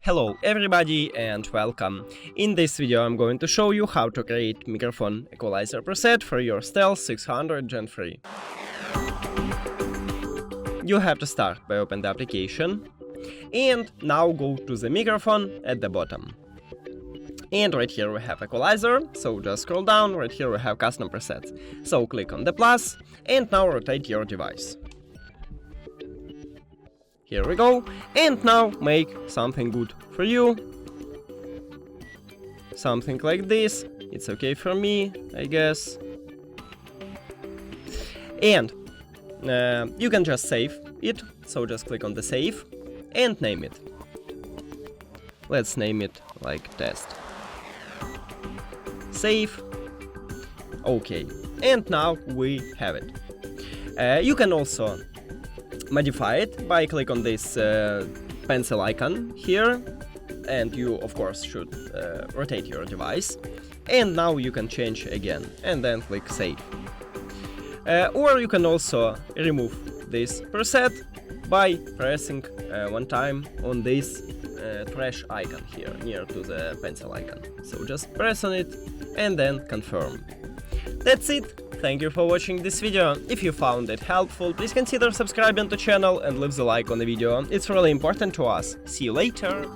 Hello everybody and welcome. In this video I'm going to show you how to create microphone equalizer preset for your Stealth 600 Gen 3. You have to start by open the application and now go to the microphone at the bottom. And right here we have equalizer, so just scroll down, right here we have custom presets. So click on the plus and now rotate your device. Here we go, and now make something good for you. Something like this, it's okay for me, I guess. And you can just save it, so just click on the save and name it. Let's name it like test. Save. Okay, and now we have it. You can also modify it by click on this pencil icon here, and you of course should rotate your device, and now you can change again and then click save. Or you can also remove this preset by pressing one time on this trash icon here near to the pencil icon. So just press on it and then confirm. That's it. Thank you for watching this video. If you found it helpful, please consider subscribing to the channel and leave the like on the video. It's really important to us. See you later!